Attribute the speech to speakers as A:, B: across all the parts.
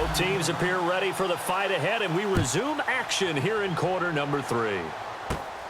A: Both teams appear ready for the fight ahead, and we resume action here in quarter number 3.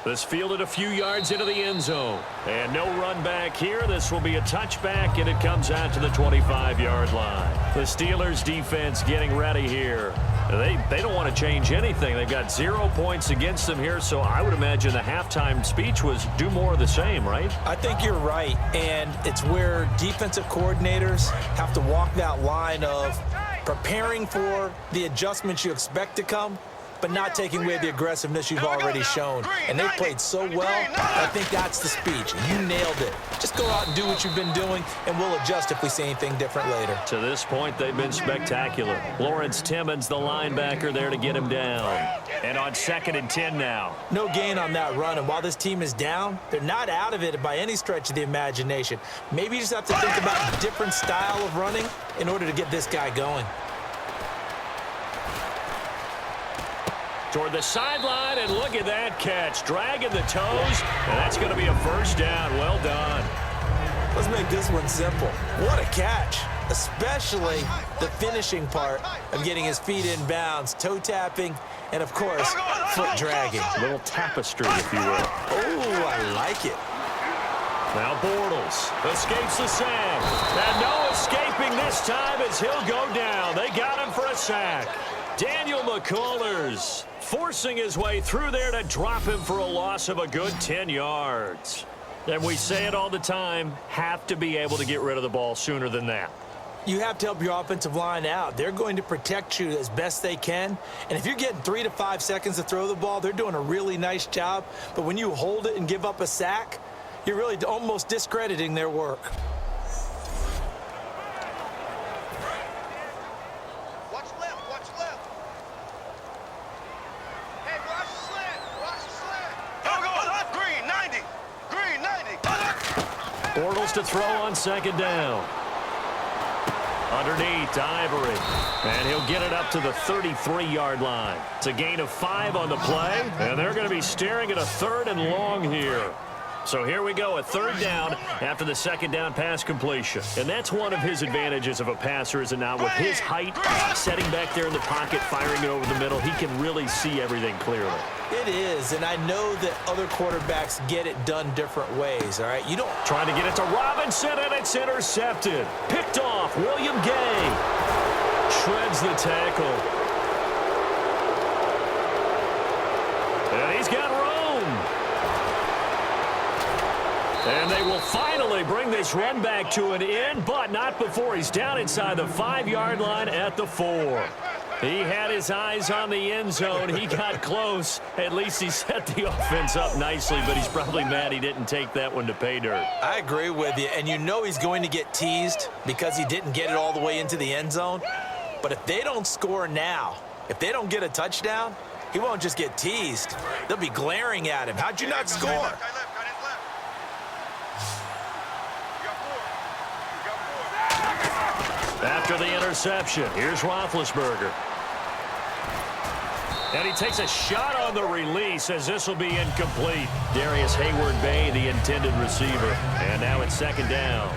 A: This fielded a few yards into the end zone. And no run back here. This will be a touchback, and it comes out to the 25-yard line. The Steelers defense getting ready here. They don't want to change anything. They've got 0 points against them here, so I would imagine the halftime speech was do more of the same, right?
B: I think you're right, and it's where defensive coordinators have to walk that line of preparing for the adjustments you expect to come, but not taking away the aggressiveness you've already shown. And they've played so well, I think that's the speech. You nailed it. Just go out and do what you've been doing, and we'll adjust if we see anything different later.
A: To this point, they've been spectacular. Lawrence Timmons, the linebacker, there to get him down. And on 2nd and 10 now.
B: No gain on that run, and while this team is down, they're not out of it by any stretch of the imagination. Maybe you just have to think about a different style of running in order to get this guy going.
A: Toward the sideline, and look at that catch. Dragging the toes, and that's going to be a first down. Well done.
B: Let's make this one simple. What a catch, especially the finishing part of getting his feet in bounds, toe tapping, and, of course, foot dragging.
A: A little tapestry, if you will.
B: Oh, I like it.
A: Now Bortles escapes the sack. And no escaping this time as he'll go down. They got him for a sack. Daniel McCullers forcing his way through there to drop him for a loss of a good 10 yards. And we say it all the time, have to be able to get rid of the ball sooner than that.
B: You have to help your offensive line out. They're going to protect you as best they can. And if you're getting 3 to 5 seconds to throw the ball, they're doing a really nice job. But when you hold it and give up a sack, you're really almost discrediting their work.
A: Bortles to throw on 2nd down. Underneath to Ivory. And he'll get it up to the 33-yard line. It's a gain of 5 on the play. And they're going to be staring at a 3rd and long here. So here we go, a 3rd down after the 2nd down pass completion. And that's one of his advantages of a passer, is it not? With his height, setting back there in the pocket, firing it over the middle, he can really see everything clearly.
B: It is, and I know that other quarterbacks get it done different ways, all right? You don't...
A: Trying to get it to Robinson, and it's intercepted. Picked off, William Gay. Shreds the tackle. And he's got room. And they will finally bring this run back to an end, but not before he's down inside the 5-yard line at the 4. He had his eyes on the end zone. He got close. At least he set the offense up nicely, but he's probably mad he didn't take that one to pay dirt.
B: I agree with you, and you know he's going to get teased because he didn't get it all the way into the end zone. But if they don't score now, if they don't get a touchdown, he won't just get teased. They'll be glaring at him. How'd you not score?
A: After the interception, here's Roethlisberger. And he takes a shot on the release as this will be incomplete. Darius Hayward-Bay, the intended receiver. And now it's 2nd down.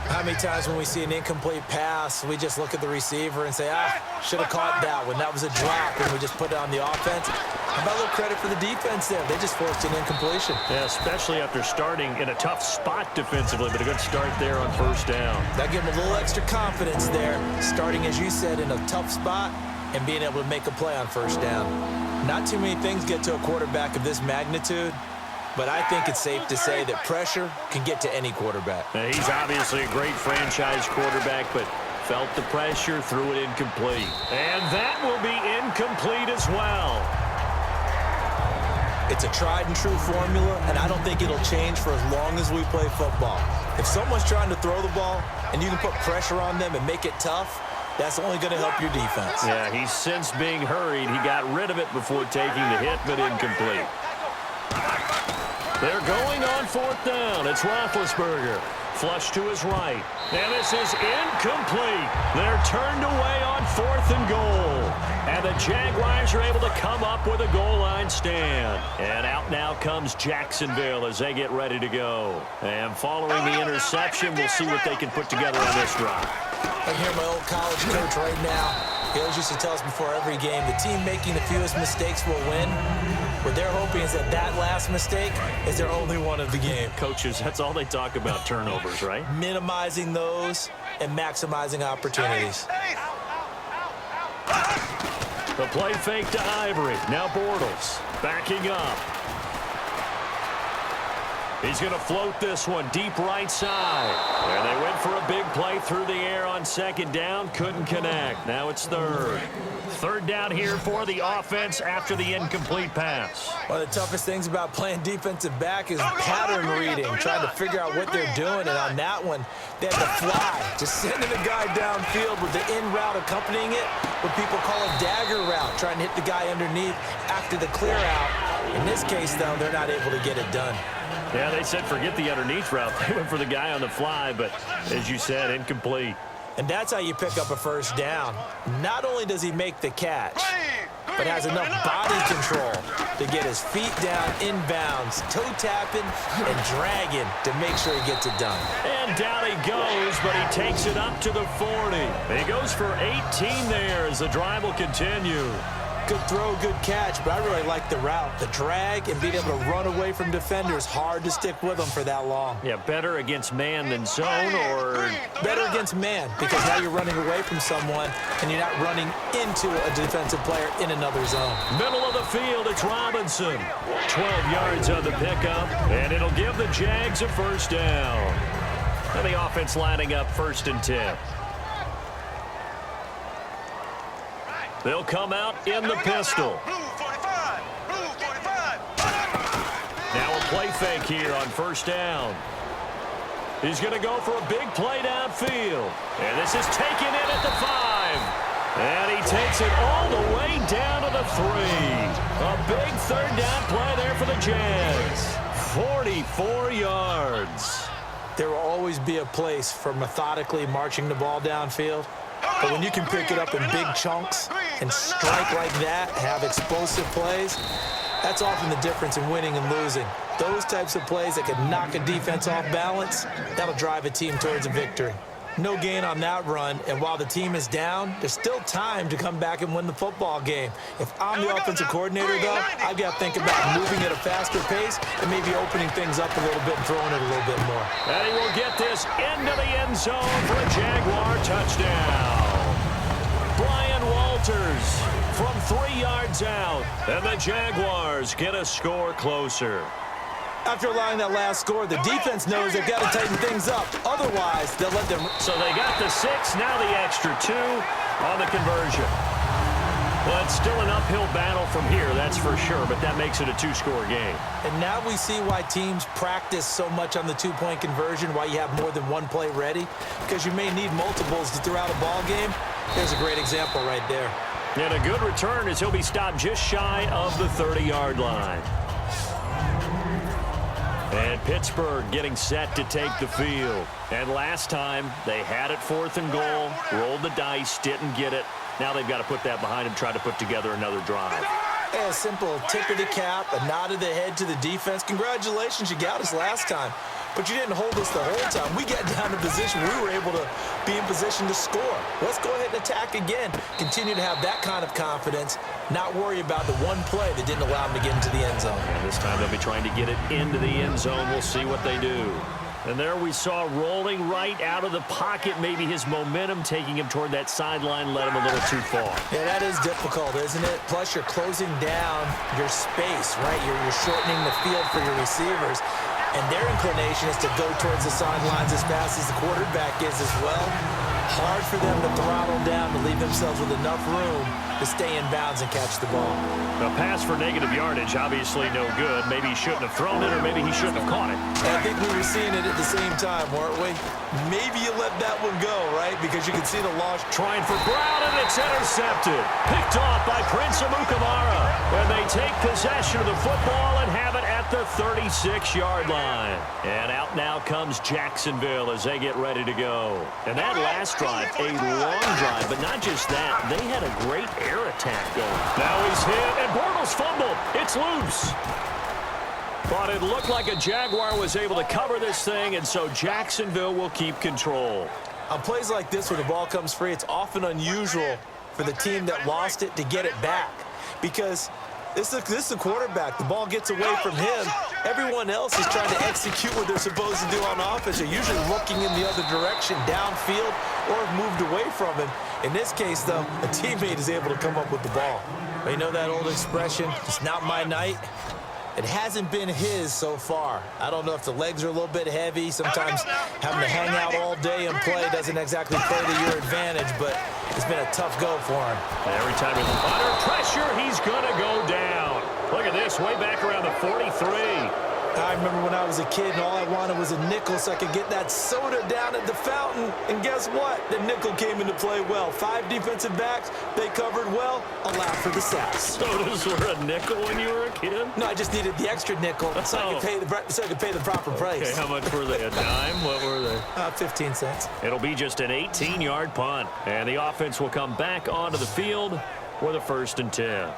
B: How many times when we see an incomplete pass, we just look at the receiver and say, should have caught that one. That was a drop, and we just put it on the offense. How about a little credit for the defense there? They just forced an incompletion.
A: Yeah, especially after starting in a tough spot defensively, but a good start there on 1st down.
B: That gave them a little extra confidence there, starting, as you said, in a tough spot and being able to make a play on 1st down. Not too many things get to a quarterback of this magnitude, but I think it's safe to say that pressure can get to any quarterback.
A: Now, he's obviously a great franchise quarterback, but felt the pressure, threw it incomplete. And that will be incomplete as well.
B: It's a tried-and-true formula, and I don't think it'll change for as long as we play football. If someone's trying to throw the ball and you can put pressure on them and make it tough, that's only going to help your defense.
A: Yeah, he's since being hurried. He got rid of it before taking the hit, but incomplete. They're going on 4th down. It's Roethlisberger. Flush to his right. And this is incomplete. They're turned away on 4th and goal. And the Jaguars are able to come up with a goal line stand. And out now comes Jacksonville as they get ready to go. And following the interception, we'll see what they can put together on this drive.
B: I hear my old college coach right now. He always used to tell us before every game, the team making the fewest mistakes will win. What they're hoping is that that last mistake is their only one of the game.
A: Coaches, that's all they talk about, turnovers, right?
B: Minimizing those and maximizing opportunities.
A: The play fake to Ivory. Now Bortles backing up. He's going to float this one deep right side. And they went for a big play through the air on second down. Couldn't connect. Now it's third. Third down here for the offense after the incomplete pass.
B: One of the toughest things about playing defensive back is pattern reading, trying to figure out what they're doing. And on that one, they had to fly, just sending the guy downfield with the in route accompanying it, what people call a dagger route, trying to hit the guy underneath after the clear out. In this case, though, they're not able to get it done.
A: Yeah, they said forget the underneath route. They went for the guy on the fly, but as you said, incomplete.
B: And that's how you pick up a first down. Not only does he make the catch, but has enough body control to get his feet down inbounds, toe tapping and dragging to make sure he gets it done.
A: And down he goes, but he takes it up to the 40. He goes for 18 there as the drive will continue.
B: Good throw, good catch, but I really like the route. The drag and being able to run away from defenders, hard to stick with them for that long.
A: Yeah, better against man than zone, or
B: better against man, because now you're running away from someone and you're not running into a defensive player in another zone.
A: Middle of the field, it's Robinson. 12 yards on the pickup, and it'll give the Jags a first down. And the offense lining up 1st and 10. They'll come out in the pistol. Now a play fake here on 1st down. He's going to go for a big play downfield. And this is taken in at the 5. And he takes it all the way down to the 3. A big 3rd down play there for the Jags. 44 yards.
B: There will always be a place for methodically marching the ball downfield. But when you can pick it up in big chunks and strike like that, have explosive plays, that's often the difference in winning and losing. Those types of plays that can knock a defense off balance, that'll drive a team towards a victory. No gain on that run, and while the team is down, there's still time to come back and win the football game. If I'm the offensive coordinator, though, I've got to think about moving at a faster pace and maybe opening things up a little bit and throwing it a little bit more.
A: And he will get this into the end zone for a Jaguar touchdown. Brian Walters from 3 yards out, and the Jaguars get a score closer.
B: After allowing that last score, the defense knows they've got to tighten things up. Otherwise, they'll let them...
A: So they got the 6, now the extra 2 on the conversion. Well, it's still an uphill battle from here, that's for sure, but that makes it a 2-score game.
B: And now we see why teams practice so much on the 2-point conversion, why you have more than one play ready, because you may need multiples to throw out a ball game. There's a great example right there.
A: And a good return as he'll be stopped just shy of the 30-yard line. And Pittsburgh getting set to take the field. And last time, they had it 4th and goal, rolled the dice, didn't get it. Now they've got to put that behind them, try to put together another drive.
B: A simple tip of the cap, a nod of the head to the defense. Congratulations, you got us last time. But you didn't hold us the whole time. We got down to position. We were able to be in position to score. Let's go ahead and attack again. Continue to have that kind of confidence, not worry about the one play that didn't allow them to get into the end zone.
A: And this time they'll be trying to get it into the end zone. We'll see what they do. And there we saw rolling right out of the pocket. Maybe his momentum taking him toward that sideline led him a little too far.
B: Yeah, that is difficult, isn't it? Plus, you're closing down your space, right? You're shortening the field for your receivers. And their inclination is to go towards the sidelines as fast as the quarterback is as well. Hard for them to throttle down to leave themselves with enough room to stay in bounds and catch the ball.
A: A pass for negative yardage, obviously no good. Maybe he shouldn't have thrown it, or maybe he shouldn't have caught it.
B: And I think we were seeing it at the same time, weren't we? Maybe you let that one go, right? Because you can see the loss.
A: Trying for Brown, and it's intercepted. Picked off by Prince Amukamara. And they take possession of the football and have it at the 36-yard line. And out now comes Jacksonville as they get ready to go. And that last drive, a long drive, but not just that. They had a great air attack going. Now he's hit, and Bortles fumbled. It's loose. But it looked like a Jaguar was able to cover this thing, and so Jacksonville will keep control.
B: On plays like this where the ball comes free, it's often unusual for the team that lost it to get it back, because this is a quarterback. The ball gets away from him. Everyone else is trying to execute what they're supposed to do on offense. They're usually looking in the other direction, downfield, or have moved away from him. In this case, though, a teammate is able to come up with the ball. You know that old expression, it's not my night? It hasn't been his so far. I don't know if the legs are a little bit heavy. Sometimes having to hang out all day and play doesn't exactly play to your advantage, but it's been a tough go for him.
A: Every time he's under pressure, he's going to go down. Look at this, way back around the 43.
B: I remember when I was a kid and all I wanted was a nickel so I could get that soda down at the fountain. And guess what? The nickel came into play well. 5 defensive backs, they covered well. A laugh for the Saps.
A: Sodas were a nickel when you were a kid?
B: No, I just needed the extra nickel so I could pay the proper price.
A: Okay, how much were they? A dime? What were they?
B: 15 cents.
A: It'll be just an 18-yard punt. And the offense will come back onto the field with a 1st and 10.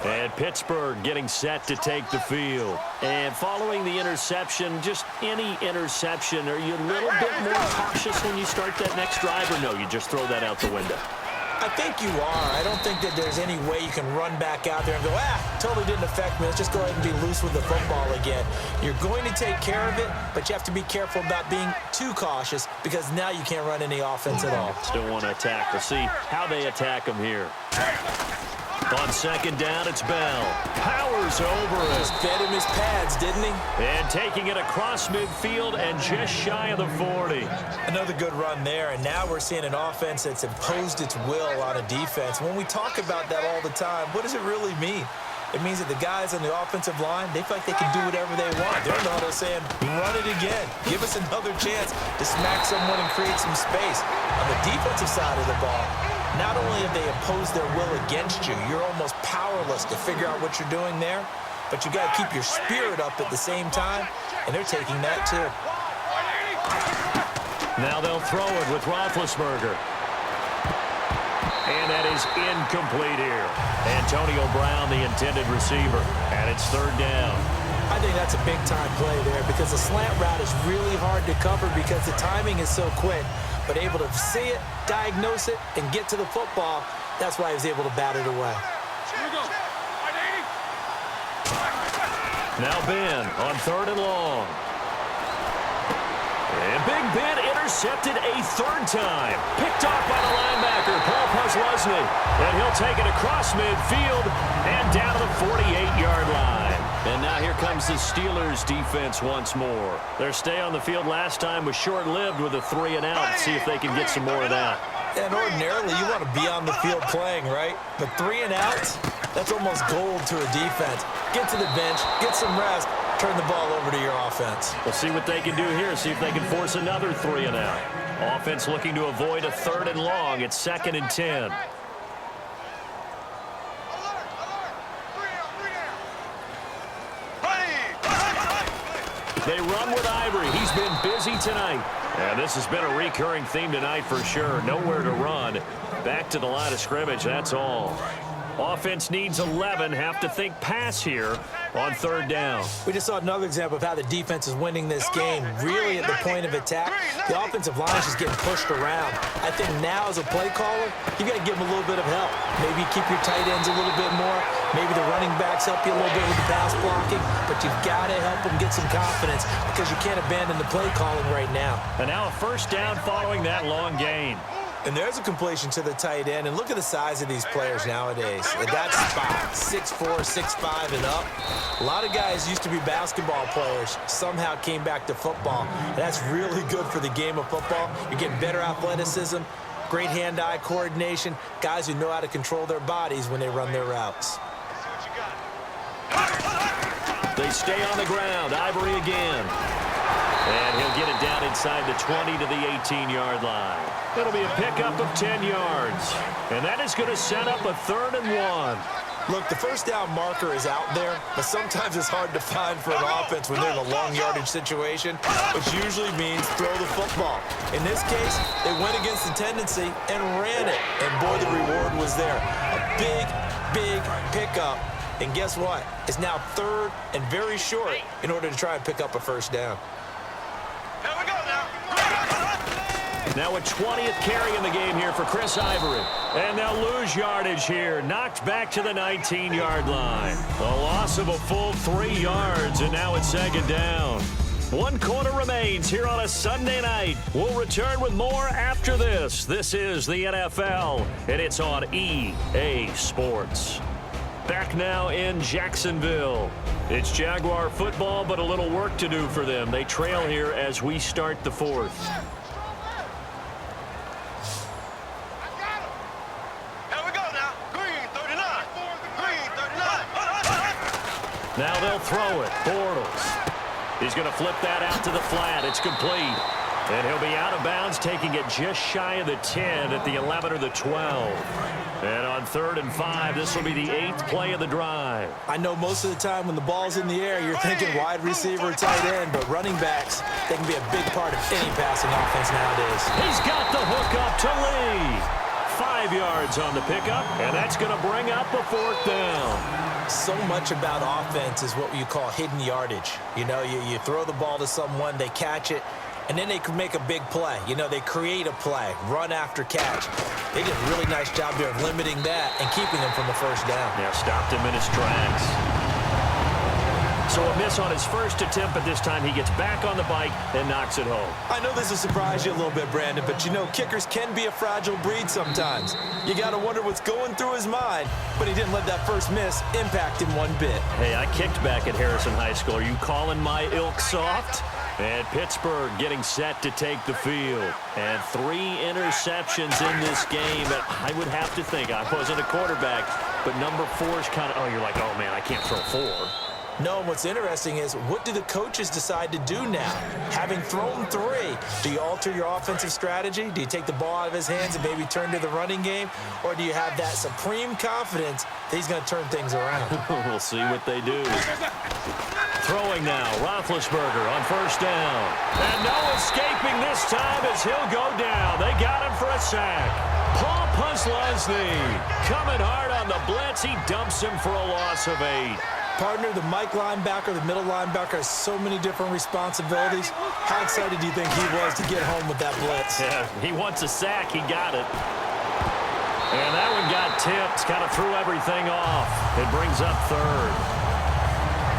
A: And Pittsburgh getting set to take the field. And following the interception, just any interception, are you a little bit more cautious when you start that next drive, or no, you just throw that out the window?
B: I think you are. I don't think that there's any way you can run back out there and go, totally didn't affect me. Let's just go ahead and be loose with the football again. You're going to take care of it, but you have to be careful about being too cautious because now you can't run any offense at all.
A: Still want to attack. We'll see how they attack them here. On 2nd down, it's Bell. Powers over it.
B: Just fed him his pads, didn't he?
A: And taking it across midfield and just shy of the 40.
B: Another good run there, and now we're seeing an offense that's imposed its will on a defense. When we talk about that all the time, what does it really mean? It means that the guys on the offensive line, they feel like they can do whatever they want. They're in the huddle saying, run it again. Give us another chance to smack someone and create some space. On the defensive side of the ball, not only have they imposed their will against you, you're almost powerless to figure out what you're doing there, but you got to keep your spirit up at the same time, and they're taking that too.
A: Now they'll throw it with Roethlisberger. And that is incomplete here. Antonio Brown, the intended receiver, and it's 3rd down.
B: I think that's a big-time play there because the slant route is really hard to cover because the timing is so quick. But able to see it, diagnose it, and get to the football, that's why he was able to bat it away.
A: Now Ben on 3rd and long. And Big Ben intercepted a 3rd time. Picked off by the linebacker, Paul Posluszny. And he'll take it across midfield and down to the 48-yard line. And now here comes the Steelers defense once more. Their stay on the field last time was short-lived with a 3 and out. See if they can get some more of that.
B: And ordinarily, you want to be on the field playing, right? But 3 and outs, that's almost gold to a defense. Get to the bench, get some rest, turn the ball over to your offense.
A: We'll see what they can do here. See if they can force another 3 and out. Offense looking to avoid a 3rd and long. It's 2nd and 10. They run with Ivory. He's been busy tonight. And this has been a recurring theme tonight for sure. Nowhere to run. Back to the line of scrimmage, that's all. Offense needs 11. Have to think pass here on 3rd down.
B: We just saw another example of how the defense is winning this game. Really at the point of attack, the offensive line is just getting pushed around. I think now as a play caller, you got to give them a little bit of help. Maybe keep your tight ends a little bit more. Maybe the running backs help you a little bit with the pass blocking. But you've got to help them get some confidence because you can't abandon the play calling right now.
A: And now a 1st down following that long gain.
B: And there's a completion to the tight end. And look at the size of these players nowadays. At that spot, 6'4", 6'5", and up. A lot of guys used to be basketball players, somehow came back to football. And that's really good for the game of football. You're getting better athleticism, great hand-eye coordination, guys who know how to control their bodies when they run their routes.
A: They stay on the ground. Ivory again. And he'll get it down inside the 20 to the 18-yard line. It'll be a pickup of 10 yards. And that is going to set up a 3rd and 1.
B: Look, the 1st down marker is out there, but sometimes it's hard to find for an offense when they're in a long yardage situation, which usually means throw the football. In this case, they went against the tendency and ran it. And boy, the reward was there. A big, big pickup. And guess what? It's now 3rd and very short in order to try and pick up a 1st down.
A: now a 20th carry in the game here for Chris Ivory. And they'll lose yardage here. Knocked back to the 19-yard line. A loss of a full 3 yards, and now it's 2nd down. 1 quarter remains here on a Sunday night. We'll return with more after this. This is the NFL, and it's on EA Sports. Back now in Jacksonville. It's Jaguar football, but a little work to do for them. They trail here as we start the 4th. Now they'll throw it. Bortles. He's going to flip that out to the flat. It's complete. And he'll be out of bounds, taking it just shy of the 10 at the 11 or the 12. And on 3rd and 5, this will be the 8th play of the drive.
B: I know most of the time when the ball's in the air, you're thinking wide receiver, tight end, but running backs, they can be a big part of any passing offense nowadays.
A: He's got the hook up to Lee. 5 yards on the pickup, and that's going to bring up a 4th down.
B: So much about offense is what you call hidden yardage. You know, you throw the ball to someone, they catch it, and then they can make a big play. You know, they create a play, run after catch. They did a really nice job there of limiting that and keeping him from the 1st down.
A: Yeah, stopped him in his tracks. So a miss on his first attempt, but this time he gets back on the bike and knocks it home.
B: I know this will surprise you a little bit, Brandon, but you know kickers can be a fragile breed sometimes. You got to wonder what's going through his mind, but he didn't let that first miss impact him one bit.
A: Hey, I kicked back at Harrison High School. Are you calling my ilk soft? And Pittsburgh getting set to take the field. And 3 interceptions in this game. And I would have to think, I wasn't a quarterback, but number 4 is kind of, oh, you're like, oh, man, I can't throw 4.
B: No, what's interesting is what do the coaches decide to do now? Having thrown 3, do you alter your offensive strategy? Do you take the ball out of his hands and maybe turn to the running game? Or do you have that supreme confidence that he's going to turn things around?
A: We'll see what they do. Throwing now, Roethlisberger on 1st down. And no escaping this time as he'll go down. They got him for a sack. Paul Puslesny coming hard on the blitz. He dumps him for a loss of 8.
B: Partner, the Mike linebacker, the middle linebacker has so many different responsibilities. How excited do you think he was to get home with that blitz?
A: Yeah, he wants a sack. He got it. And that one got tipped. Kind of threw everything off. It brings up 3rd.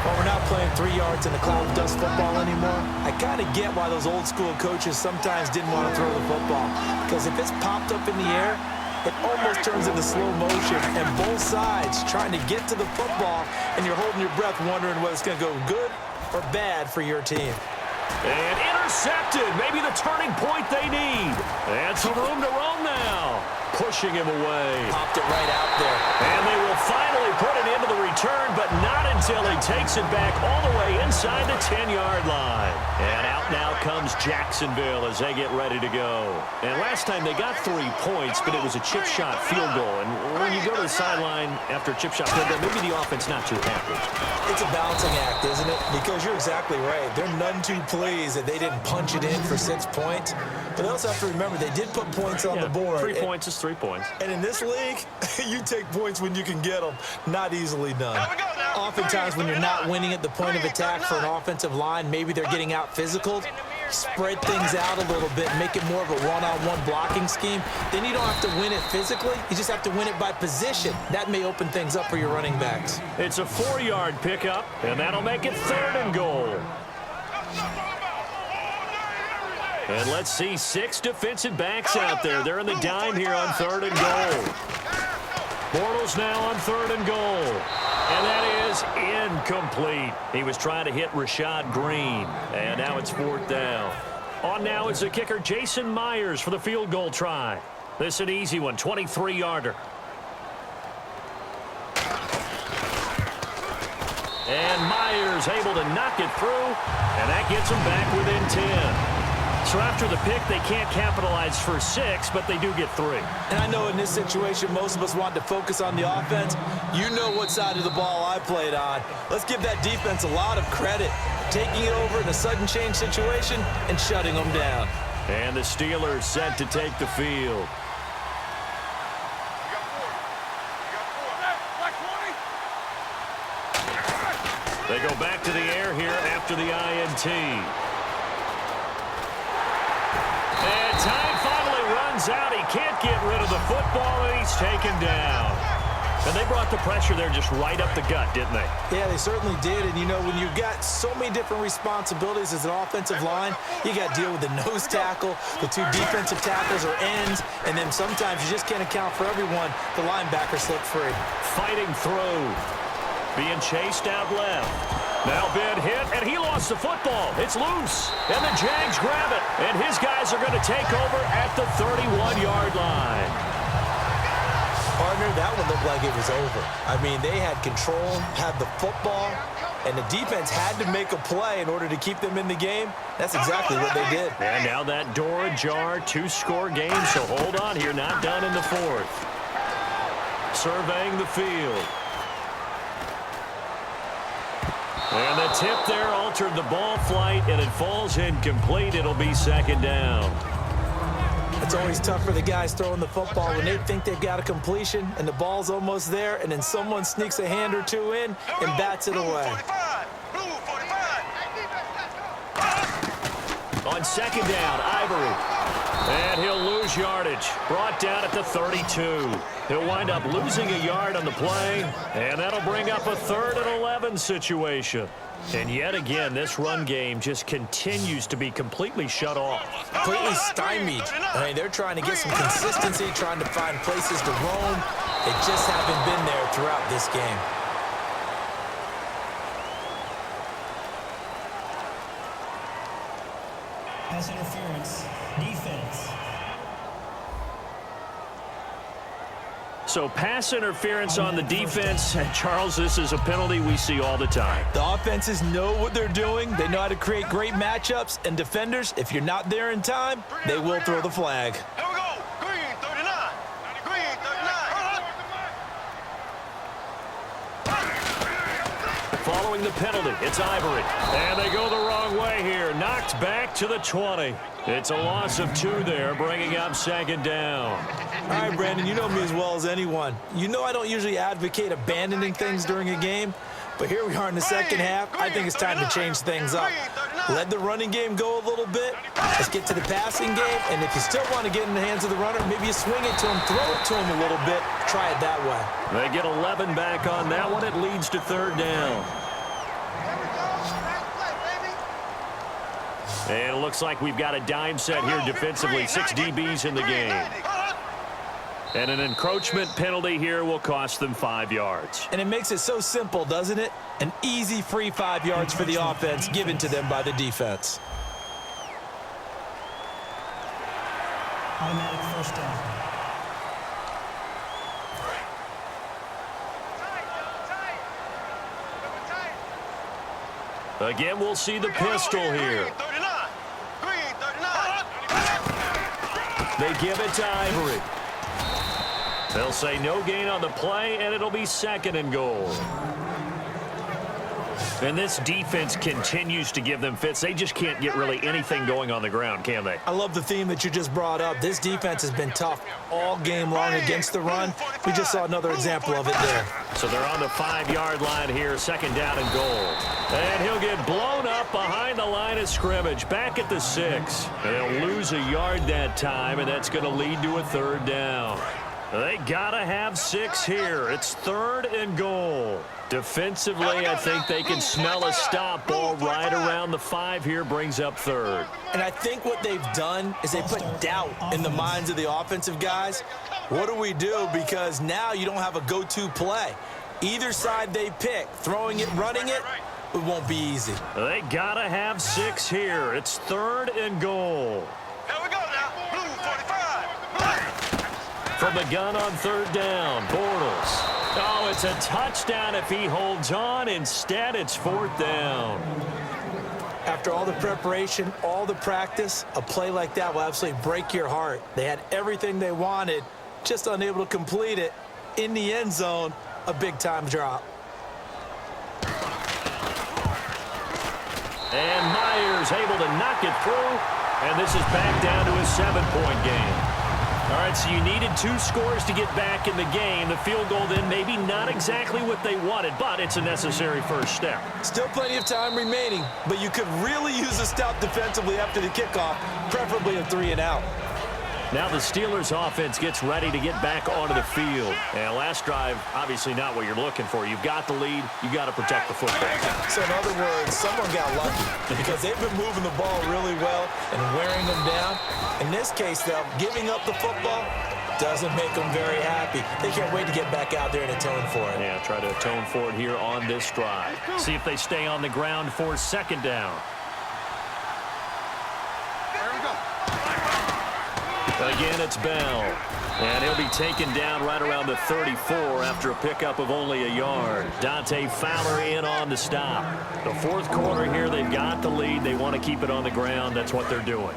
B: Well, we're not playing 3 yards in the cloud of dust football anymore. I kind of get why those old school coaches sometimes didn't want to throw the football. Because if it's popped up in the air, it almost turns into slow motion, and both sides trying to get to the football, and you're holding your breath wondering whether it's going to go good or bad for your team.
A: And intercepted. Maybe the turning point they need. And some room to roam now. Pushing him away.
B: Popped it right out there.
A: And they will finally put it into the return, but not until he takes it back all the way inside the 10-yard line. And out now comes Jacksonville as they get ready to go. And last time they got 3 points, but it was a chip shot field goal. And when you go to the sideline after a chip shot field goal, maybe the offense not too happy.
B: It's a balancing act, isn't it? Because you're exactly right. They're none too pleased that they didn't punch it in for 6 points. But they also have to remember they did put points on the board.
A: 3 points is 3 points.
B: And in this league, you take points when you can get them. Not easily done. Oftentimes when you're not winning at the point of attack for an offensive line, maybe they're getting out physical. Spread things out a little bit, make it more of a one-on-one blocking scheme. Then you don't have to win it physically. You just have to win it by position. That may open things up for your running backs.
A: It's a 4-yard pickup, and that'll make it 3rd and goal. And let's see 6 defensive backs out there. They're in the dime here on 3rd and goal. Bortles now on 3rd and goal. And that is incomplete. He was trying to hit Rashad Green. And now it's 4th down. On now is the kicker, Jason Myers, for the field goal try. This is an easy one, 23-yarder. And Myers able to knock it through. And that gets him back within 10. So after the pick, they can't capitalize for 6, but they do get 3.
B: And I know in this situation, most of us want to focus on the offense. You know what side of the ball I played on. Let's give that defense a lot of credit. Taking it over in a sudden change situation and shutting them down.
A: And the Steelers set to take the field. They go back to the air here after the INT. And time runs out. He can't get rid of the football, and he's taken down. And they brought the pressure there just right up the gut, didn't they?
B: Yeah, they certainly did. And, you know, when you've got so many different responsibilities as an offensive line, you got to deal with the nose tackle, the two defensive tackles or ends, and then sometimes you just can't account for everyone. The linebacker slipped free.
A: Fighting through. Being chased out left. Now Ben hit, and he lost the football. It's loose, and the Jags grab it. And his guys are going to take over at the 31-yard line.
B: Partner, that one looked like it was over. I mean, they had control, had the football, and the defense had to make a play in order to keep them in the game. That's exactly what they did.
A: And now that door ajar, two-score game, so hold on here, not done in the fourth. Surveying the field. And the tip there altered the ball flight, and it falls incomplete. It'll be second down.
B: It's always tough for the guys throwing the football when they think they've got a completion and the ball's almost there, and then someone sneaks a hand or two in and bats it away.
A: On second down, Ivory. And he'll lose yardage. Brought down at the 32. He'll wind up losing a yard on the play, and that'll bring up a 3rd and 11 situation. And yet again, this run game just continues to be completely shut off.
B: Completely stymied. I mean, they're trying to get some consistency, trying to find places to roam. They just haven't been there throughout this game.
C: Pass interference, defense.
A: So pass interference on the defense. And Charles, this is a penalty we see all the time.
B: The offenses know what they're doing. They know how to create great matchups. And defenders, if you're not there in time, they will throw the flag.
D: Here we go. Green 39. Green 39.
A: Following the penalty, it's Ivory. And they go the wrong way here. Knocked back to the 20. It's a loss of 2 there, bringing up second down.
B: All right, Brandon, you know me as well as anyone. You know I don't usually advocate abandoning things during a game, but here we are in the second half. I think it's time to change things up. Let the running game go a little bit. Let's get to the passing game, and if you still want to get in the hands of the runner, maybe you swing it to him, throw it to him a little bit, try it that way.
A: They get 11 back on that one. It leads to 3rd down. And it looks like we've got a dime set here defensively. 6 DBs in the game. And an encroachment penalty here will cost them 5 yards.
B: And it makes it so simple, doesn't it? An easy free 5 yards for the offense given to them by the defense.
C: Automatic first down.
A: Again, we'll see the pistol here. They give it to Ivory. They'll say no gain on the play, and it'll be 2nd and goal. And this defense continues to give them fits. They just can't get really anything going on the ground, can they?
B: I love the theme that you just brought up. This defense has been tough all game long against the run. We just saw another example of it there.
A: So they're on the 5-yard line here, 2nd down and goal. And he'll get blown up behind the line of scrimmage, back at the 6. They'll lose a yard that time, and that's going to lead to a 3rd down. They got to have 6 here. It's 3rd and goal. Defensively, I think they can smell a stop ball right around the 5 here, brings up 3rd.
B: And I think what they've done is they put doubt in the minds of the offensive guys. What do we do? Because now you don't have a go-to play. Either side they pick, throwing it, running it, it won't be easy.
A: They got to have 6 here. It's 3rd and goal.
D: Here we go now. Blue 45.
A: From the gun on 3rd down, Bortles. Oh, it's a touchdown if he holds on. Instead, it's 4th down.
B: After all the preparation, all the practice, a play like that will absolutely break your heart. They had everything they wanted, just unable to complete it. In the end zone, a big-time drop.
A: And Myers able to knock it through, and this is back down to a 7-point game. All right, so you needed 2 scores to get back in the game. The field goal then maybe not exactly what they wanted, but it's a necessary first step.
B: Still plenty of time remaining, but you could really use a stop defensively after the kickoff, preferably a 3-and-out.
A: Now the Steelers offense gets ready to get back onto the field. And last drive, obviously not what you're looking for. You've got the lead. You got to protect the football.
B: So in other words, someone got lucky because they've been moving the ball really well and wearing them down. In this case, though, giving up the football doesn't make them very happy. They can't wait to get back out there and atone for it.
A: Yeah, try to atone for it here on this drive. See if they stay on the ground for second down. Again, it's Bell. And he'll be taken down right around the 34 after a pickup of only a yard. Dante Fowler in on the stop. The fourth quarter here, they've got the lead. They want to keep it on the ground. That's what they're doing.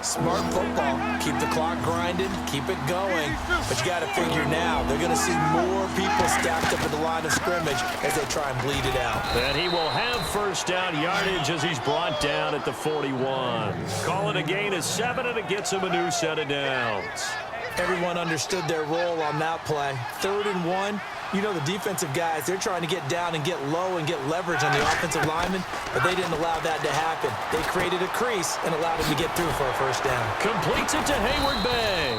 B: Smart football. Keep the clock grinding. Keep it going. But you got to figure now, they're going to see more people stacked up at the line of scrimmage as they try and bleed it out.
A: And he will have first down yardage as he's brought down at the 41. Call it a gain of 7, and it gets him a new set of downs.
B: Everyone understood their role on that play. 3rd and 1. You know the defensive guys, they're trying to get down and get low and get leverage on the offensive lineman, but they didn't allow that to happen. They created a crease and allowed him to get through for a first down.
A: Completes it to Hayward Bay.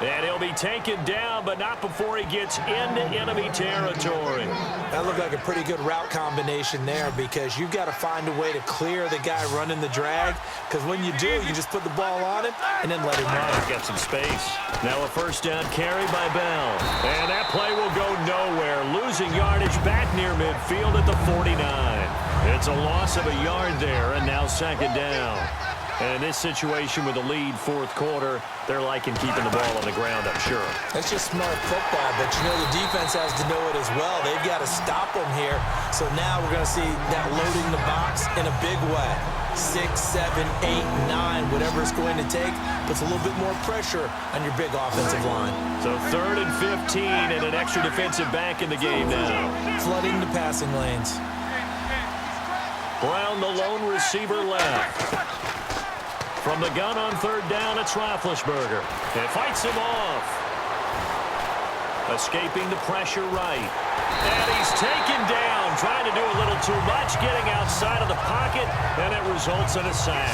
A: And he'll be taken down, but not before he gets into enemy territory.
B: That looked like a pretty good route combination there because you've got to find a way to clear the guy running the drag, because when you do, you just put the ball on him and then let him run.
A: Get some space. Now a first down carry by Bell. And that play will go nowhere. Losing yardage back near midfield at the 49. It's a loss of a yard there, and now second down. And in this situation with the lead, fourth quarter, they're liking keeping the ball on the ground, I'm sure.
B: That's just smart football, but you know the defense has to know it as well. They've got to stop them here. So now we're going to see that loading the box in a big way. 6, 7, 8, 9, whatever it's going to take, puts a little bit more pressure on your big offensive line.
A: So 3rd and 15 and an extra defensive back in the game now.
B: Flooding the passing lanes.
A: Brown, the lone receiver left. From the gun on 3rd down, it's Roethlisberger. And fights him off. Escaping the pressure right. And he's taken down, trying to do a little too much, getting outside of the pocket, and it results in a sack.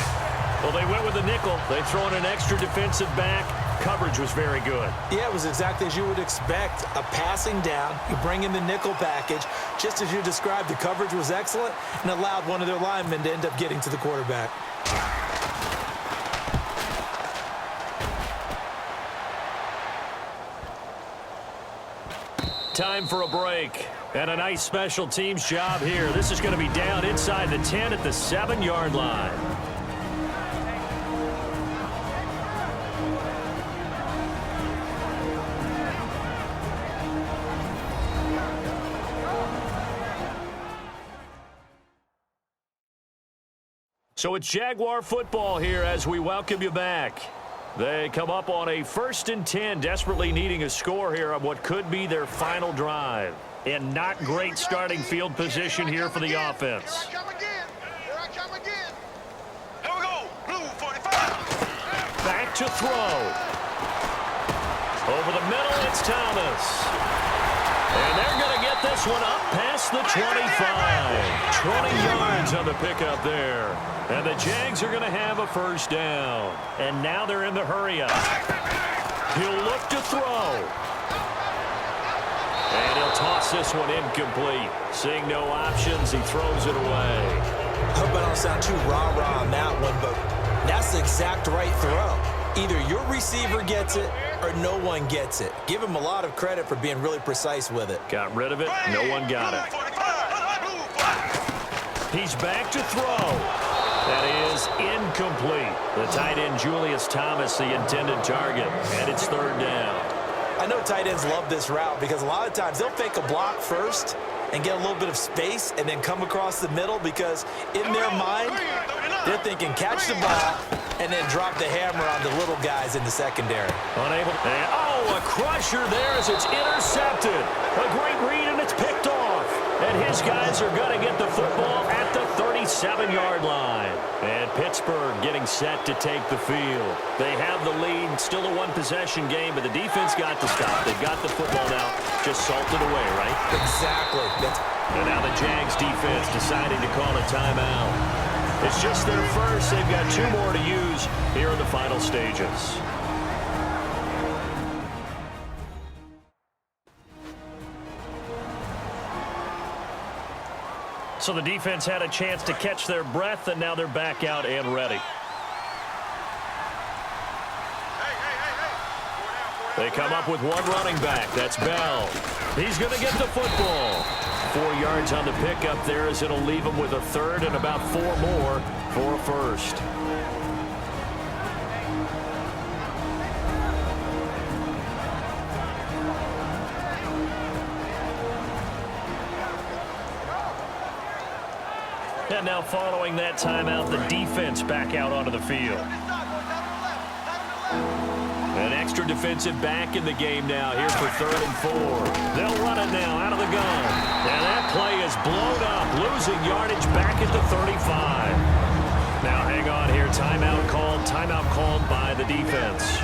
A: Well, they went with a nickel. They throw in an extra defensive back. Coverage was very good.
B: Yeah, it was exactly as you would expect. A passing down. You bring in the nickel package. Just as you described, the coverage was excellent and allowed one of their linemen to end up getting to the quarterback.
A: Time for a break. And a nice special teams job here. This is going to be down inside the 10 at the 7-yard line. So it's Jaguar football here as we welcome you back. They come up on a 1st and 10, desperately needing a score here on what could be their final drive. And not great starting field position here for the offense.
D: Here I come again. Here we go. Blue 45.
A: Back to throw. Over the middle, it's Thomas. And they're going to get this one up past the 25. 20 yards on the pickup there. And the Jags are going to have a first down. And now they're in the hurry-up. He'll look to throw. And he'll toss this one incomplete. Seeing no options, he throws it away.
B: I hope I don't sound too rah-rah on that one, but that's the exact right throw. Either your receiver gets it or no one gets it. Give him a lot of credit for being really precise with it.
A: Got rid of it. No one got it. He's back to throw. That is incomplete. The tight end, Julius Thomas, the intended target. And it's 3rd down.
B: I know tight ends love this route because a lot of times they'll fake a block first and get a little bit of space and then come across the middle because in their mind, they're thinking catch the ball and then drop the hammer on the little guys in the secondary.
A: Unable to, a crusher there as it's intercepted. A great read, and it's picked off. And his guys are going to get the football at the 37-yard line. And Pittsburgh getting set to take the field. They have the lead, still a one-possession game, but the defense got to stop. They've got the football now, just salted away, right?
B: Exactly.
A: And now the Jags defense deciding to call a timeout. It's just their first. They've got 2 more to use here in the final stages. So the defense had a chance to catch their breath, and now they're back out and ready. They come up with one running back. That's Bell. He's going to get the football. 4 yards on the pickup there as it'll leave him with a third and about 4 more for a first. And now following that timeout, the defense back out onto the field. An extra defensive back in the game now here for 3rd and 4. They'll run it now out of the gun. And that play is blown up, losing yardage back at the 35. Now hang on here. Timeout called by the defense.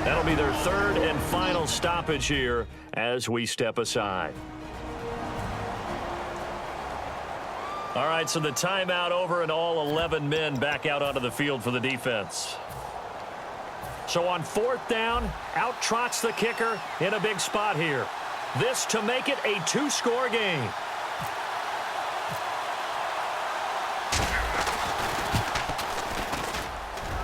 A: That'll be their 3rd and final stoppage here as we step aside. All right, so the timeout over and all 11 men back out onto the field for the defense. So on 4th down, out trots the kicker in a big spot here. This to make it a 2-score game.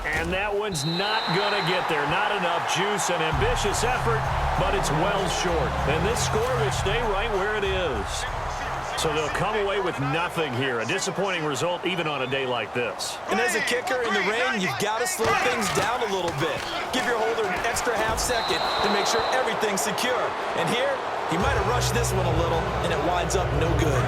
A: And that one's not going to get there. Not enough juice. An ambitious effort, but it's well short. And this score will stay right where it is. So they'll come away with nothing here. A disappointing result even on a day like this.
B: And as a kicker in the rain, you've got to slow things down a little bit. Give your holder an extra half second to make sure everything's secure. And here, he might have rushed this one a little, and it winds up no good.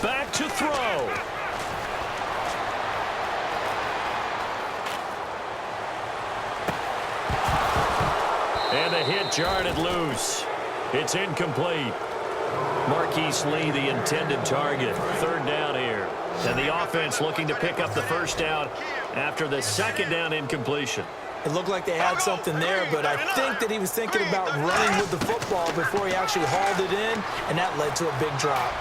A: Back to throw. And the hit jarred it loose. It's incomplete. Marquise Lee, the intended target. 3rd down here. And the offense looking to pick up the 1st down after the 2nd down incompletion.
B: It looked like they had something there, but I think that he was thinking about running with the football before he actually hauled it in, and that led to a big drop.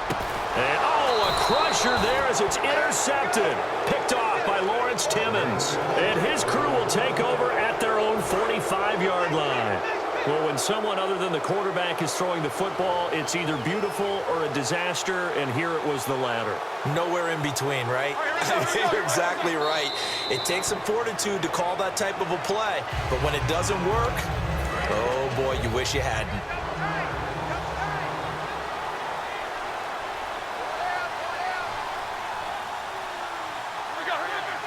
A: And, a crusher there as it's intercepted. Picked off by Lawrence Timmons. And his crew will take over at their own 45-yard line. Well, when someone other than the quarterback is throwing the football, it's either beautiful or a disaster, and here it was the latter.
B: Nowhere in between, right? You're exactly right. It takes some fortitude to call that type of a play, but when it doesn't work, oh boy, you wish you hadn't.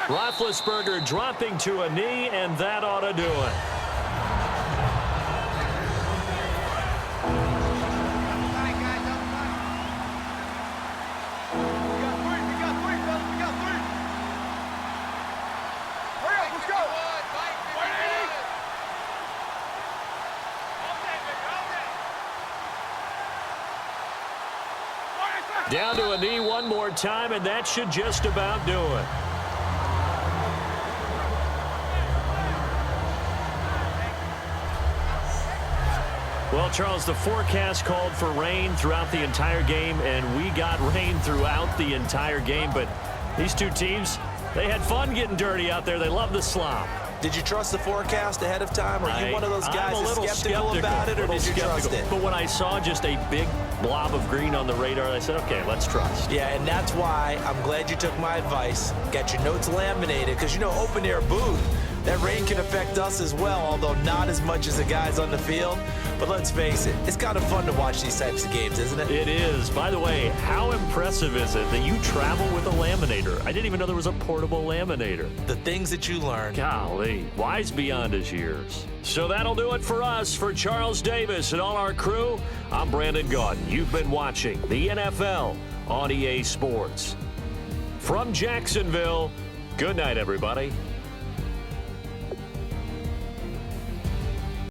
A: Roethlisberger dropping to a knee, and that ought to do it. Down to a knee one more time, and that should just about do it. Well, Charles, the forecast called for rain throughout the entire game, and we got rain throughout the entire game. But these two teams, they had fun getting dirty out there. They love the slop.
B: Did you trust the forecast ahead of time? Are you one of those guys that's skeptical about it, or did you trust it?
A: But when I saw just a big blob of green on the radar, I said, okay, let's trust.
B: Yeah, and that's why I'm glad you took my advice. Got your notes laminated, because, you know, open-air booth, that rain can affect us as well, although not as much as the guys on the field. But let's face it, it's kind of fun to watch these types of games, isn't it?
A: It is. By the way, how impressive is it that you travel with a laminator? I didn't even know there was a portable laminator.
B: The things that you learn.
A: Golly, wise beyond his years. So that'll do it for us. For Charles Davis and all our crew, I'm Brandon Gaudin. You've been watching the NFL on EA Sports. From Jacksonville, good night, everybody.